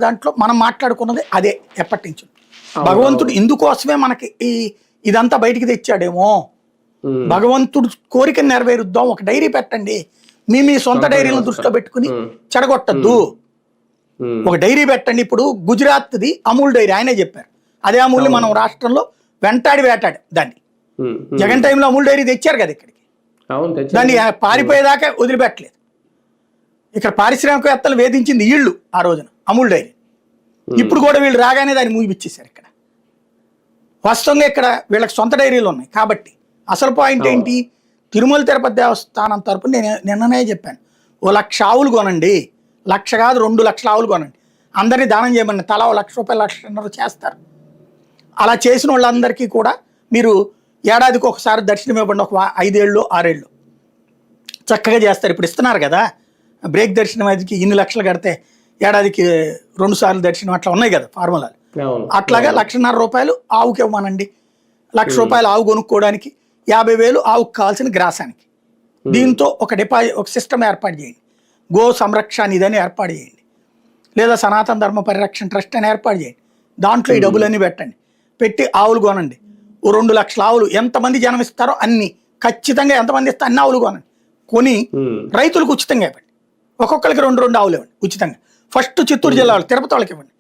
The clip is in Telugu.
దాంట్లో మనం మాట్లాడుకున్నది అదే ఎప్పటి నుంచి. భగవంతుడు ఇందుకోసమే మనకి ఇదంతా బయటికి తెచ్చాడేమో. భగవంతుడు కోరికను నెరవేరుద్దాం, ఒక డైరీ పెట్టండి, మీ సొంత డైరీలను దృష్టిలో పెట్టుకుని చెడగొట్టద్దు. ఒక డైరీ పెట్టండి. ఇప్పుడు గుజరాత్ది అమూల్ డైరీ ఆయనే చెప్పారు. అదే అమూల్ని మనం రాష్ట్రంలో వెంటాడి వేటాడు దాన్ని. జగన్ టైంలో అమూల్ డైరీ తెచ్చారు కదా ఇక్కడికి, దాన్ని పారిపోయేదాకా వదిలిపెట్టలేదు. ఇక్కడ పారిశ్రామికవేత్తలు వేధించింది వీళ్ళు ఆ రోజున అమూల్ డైరీ. ఇప్పుడు కూడా వీళ్ళు రాగానే దాన్ని మూగిపిచ్చేశారు. ఇక్కడ వాస్తవంగా ఇక్కడ వీళ్ళకి సొంత డైరీలు ఉన్నాయి కాబట్టి అసలు పాయింట్ ఏంటి, తిరుమల తిరుపతి దేవస్థానం తరపున నేను నిన్ననే చెప్పాను, 1,00,000 ఆవులు కొనండి, 1,00,000 కాదు 2,00,000 ఆవులు కొనండి, అందరినీ దానం చేయమని, తలా 1,00,000 రూపాయలు 1,50,000 చేస్తారు. అలా చేసిన వాళ్ళందరికీ కూడా మీరు ఏడాదికి ఒకసారి దర్శనం ఇవ్వండి, ఒక 5 ఏళ్ళు 6 ఏళ్ళు చక్కగా చేస్తారు. ఇప్పుడు ఇస్తున్నారు కదా బ్రేక్ దర్శనం, అదికి ఇన్ని లక్షలు కడితే ఏడాదికి 2 సార్లు దర్శనం, అట్లా ఉన్నాయి కదా ఫార్ములాలు. అట్లాగా 1,50,000 రూపాయలు ఆవుకి ఇవ్వమనండి, 1,00,000 రూపాయలు ఆవు కొనుక్కోవడానికి, 50,000 ఆవుకు కావాల్సిన గ్రాసానికి. దీంతో ఒక డిపాజిట్, ఒక సిస్టమ్ ఏర్పాటు చేయండి, గో సంరక్షణ ఇదని ఏర్పాటు చేయండి, లేదా సనాతన ధర్మ పరిరక్షణ ట్రస్ట్ అని ఏర్పాటు చేయండి. దాంట్లో ఈ డబ్బులన్నీ పెట్టండి, పెట్టి ఆవులు కొనండి. 2,00,000 ఆవులు ఎంతమంది జనం ఇస్తారో అన్ని, ఖచ్చితంగా ఎంతమంది ఇస్తారో అన్ని ఆవులు కొనండి. కొని రైతులకు ఉచితంగా ఇవ్వండి, ఒక్కొక్కరికి 2 ఆవులు ఇవ్వండి ఉచితంగా. ఫస్ట్ చిత్తూరు జిల్లా వాళ్ళు, తిరుపతి వాళ్ళకి ఇవ్వండి.